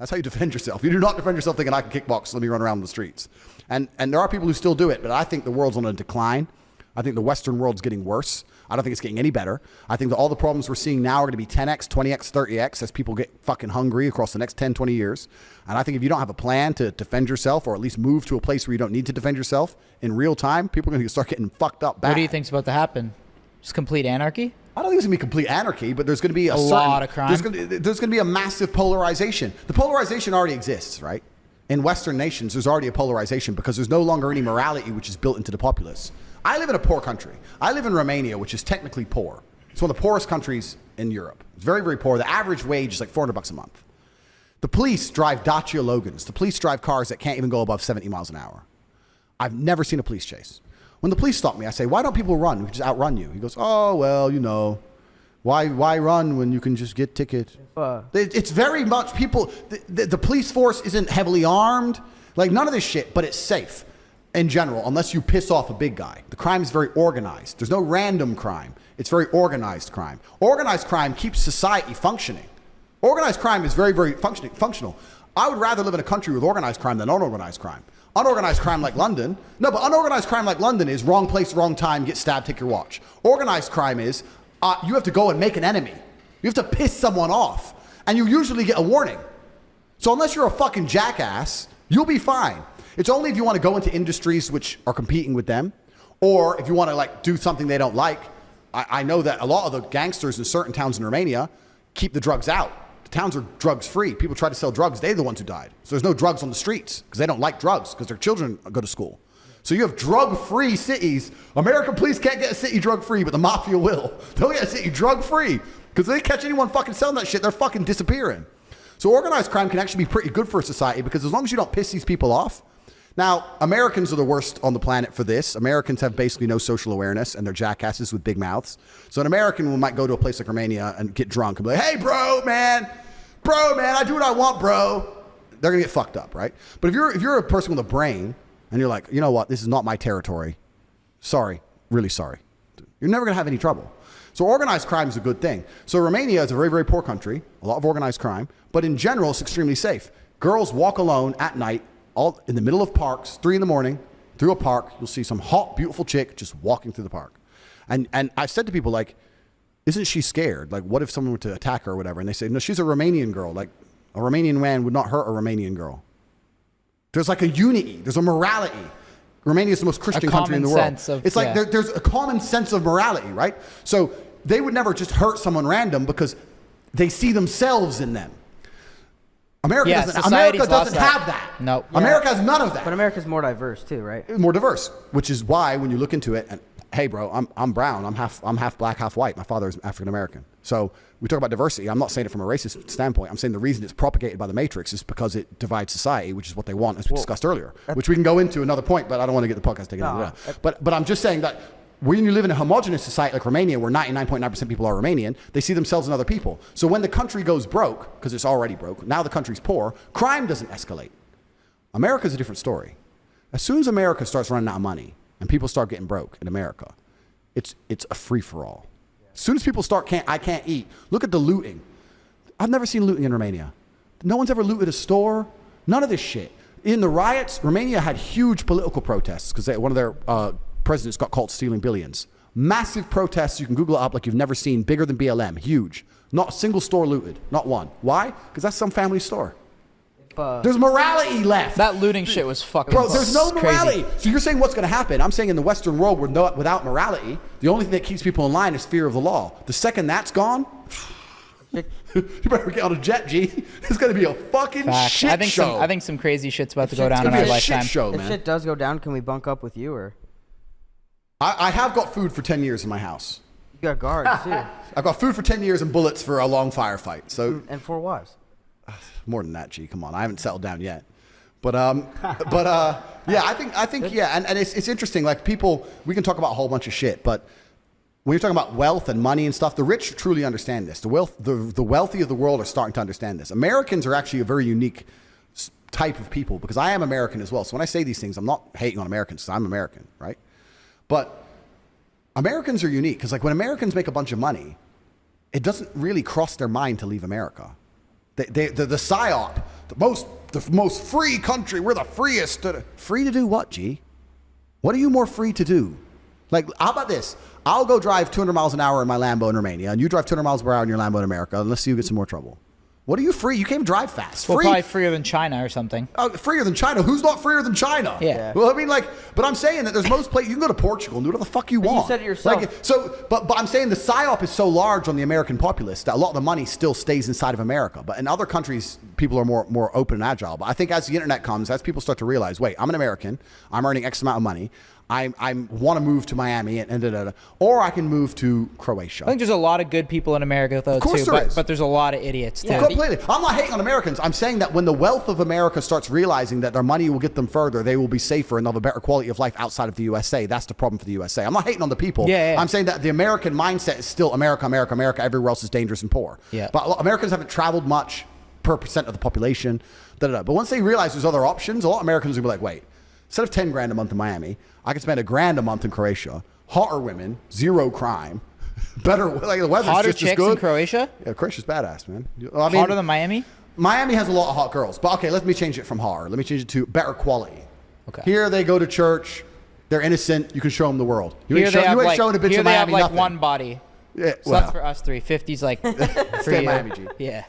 That's how you defend yourself. You do not defend yourself thinking I can kickbox, let me run around the streets. And there are people who still do it, but I think the world's on a decline. I think the Western world's getting worse. I don't think it's getting any better. I think that all the problems we're seeing now are going to be 10x, 20x, 30x as people get fucking hungry across the next 10, 20 years. And I think if you don't have a plan to defend yourself or at least move to a place where you don't need to defend yourself in real time, people are going to start getting fucked up bad. What do you think's about to happen? Just complete anarchy? I don't think it's going to be complete anarchy, but there's going to be a lot of crime. There's going to be a massive polarization. The polarization already exists, right? In Western nations, there's already a polarization because there's no longer any morality which is built into the populace. I live in a poor country. I live in Romania, which is technically poor. It's one of the poorest countries in Europe. It's very, very poor. The average wage is like $400 a month. The police drive Dacia Logans. The police drive cars that can't even go above 70 miles an hour. I've never seen a police chase. When the police stop me, I say, why don't people run? We can just outrun you. He goes, oh, well, you know, why run when you can just get tickets? It's very much people, the police force isn't heavily armed, like none of this shit, but it's safe in general, unless you piss off a big guy. The crime is very organized. There's no random crime. It's very organized crime. Organized crime keeps society functioning. Organized crime is very, very functional. I would rather live in a country with organized crime than unorganized crime. Unorganized crime like London. No, but unorganized crime like London is wrong place, wrong time, get stabbed, take your watch. Organized crime is you have to go and make an enemy. You have to piss someone off. And you usually get a warning. So unless you're a fucking jackass, you'll be fine. It's only if you want to go into industries which are competing with them, or if you want to like do something they don't like. I know that a lot of the gangsters in certain towns in Romania keep the drugs out. The towns are drugs free. People try to sell drugs. They're the ones who died. So there's no drugs on the streets because they don't like drugs because their children go to school. So you have drug-free cities. American police can't get a city drug-free, but the mafia will. They'll get a city drug-free because if they catch anyone fucking selling that shit, they're fucking disappearing. So organized crime can actually be pretty good for a society because as long as you don't piss these people off. Now, Americans are the worst on the planet for this. Americans have basically no social awareness and they're jackasses with big mouths. So an American might go to a place like Romania and get drunk and be like, hey, bro, man, I do what I want, bro. They're going to get fucked up, right? But if you're a person with a brain and you're like, you know what, this is not my territory. Sorry, really sorry. You're never going to have any trouble. So organized crime is a good thing. So Romania is a very, very poor country, a lot of organized crime, but in general, it's extremely safe. Girls walk alone at night, all in the middle of parks, 3 a.m, through a park. You'll see some hot, beautiful chick just walking through the park. And I've said to people, like, isn't she scared? Like, what if someone were to attack her or whatever? And they say, no, she's a Romanian girl. Like, a Romanian man would not hurt a Romanian girl. There's like a unity. There's a morality. Romania is the most Christian country in the world. It's like there's a common sense of morality, right? So they would never just hurt someone random because they see themselves in them. America doesn't have that. No. Yeah. America has none of that. But America's more diverse too, right? More diverse, which is why when you look into it, and hey, bro, I'm brown. I'm half black, half white. My father is African American. So we talk about diversity. I'm not saying it from a racist standpoint. I'm saying the reason it's propagated by the Matrix is because it divides society, which is what they want, as we discussed earlier. Which we can go into another point, but I don't want to get the podcast taken over. But I'm just saying that when you live in a homogenous society like Romania, where 99.9% people are Romanian, they see themselves in other people. So when the country goes broke, because it's already broke, now the country's poor, crime doesn't escalate. America's a different story. As soon as America starts running out of money and people start getting broke in America, it's a free-for-all. As soon as people start, I can't eat. Look at the looting. I've never seen looting in Romania. No one's ever looted a store. None of this shit. In the riots, Romania had huge political protests because one of their presidents got caught stealing billions. Massive protests. You can Google it up like you've never seen. Bigger than BLM. Huge. Not a single store looted. Not one. Why? Because that's some family store. There's morality left. That looting shit was fucking Bro, there's no morality. crazy. So you're saying what's going to happen? I'm saying in the Western world, without morality, the only thing that keeps people in line is fear of the law. The second that's gone, you better get on a jet, G. It's going to be a fucking shit show. I think some crazy shit's about to go down in our lifetime. Shit show, man. If shit does go down, can we bunk up with you or? I have got food for 10 years in my house. You got guards too. I've got food for 10 years and bullets for a long firefight. So and 4 wives. More than that, G. Come on, I haven't settled down yet. But yeah, I think yeah, and it's interesting. Like people, we can talk about a whole bunch of shit, but when you're talking about wealth and money and stuff, the rich truly understand this. The wealthy of the world are starting to understand this. Americans are actually a very unique type of people because I am American as well. So when I say these things, I'm not hating on Americans because I'm American, right? But Americans are unique because like when Americans make a bunch of money, it doesn't really cross their mind to leave America. The psyop, the most free country. We're the freest. Free to do what, G? What are you more free to do? Like, how about this? I'll go drive 200 miles an hour in my Lambo in Romania, and you drive 200 miles per hour in your Lambo in America, and let's see who gets some more trouble. What are you free? You can't even drive fast. Well, Free. probably freer than China or something. Freer than China? Who's not freer than China? Yeah. Well, I mean, like, but I'm saying that there's most places you can go to Portugal and do whatever the fuck you But you want. said it yourself. Like, but I'm saying the psyop is so large on the American populace that a lot of the money still stays inside of America. But in other countries, people are more open and agile. But I think as the internet comes, as people start to realize, wait, I'm an American, I'm earning X amount of money. I want to move to Miami and or I can move to Croatia. I think there's a lot of good people in America though course too, there is. but there's a lot of idiots too. Completely. I'm not hating on Americans. I'm saying that when the wealth of America starts realizing that their money will get them further, they will be safer and they'll have a better quality of life outside of the USA. That's the problem for the USA. I'm not hating on the people. Yeah. I'm saying that the American mindset is still America, America, America. Everywhere else is dangerous and poor. Yeah. But Americans haven't traveled much per percent of the population. But once they realize there's other options, a lot of Americans will be like, wait, instead of 10 grand a month in Miami, I can spend $1,000 a month in Croatia. Hotter women, zero crime, better. Like the weather's Hotter just as chicks good. in Croatia? Yeah, Croatia's badass, man. I mean, Hotter than Miami? Miami has a lot of hot girls, but okay, let me change it from horror. Let me change it to better quality. Okay. Here they go to church. They're innocent. You can show them the world. You Here ain't, they you have ain't like, showing a bitch here in they have Miami like nothing. one body. Yeah, So well, that's for us three. 50's like for stay in you. Miami, G. Yeah.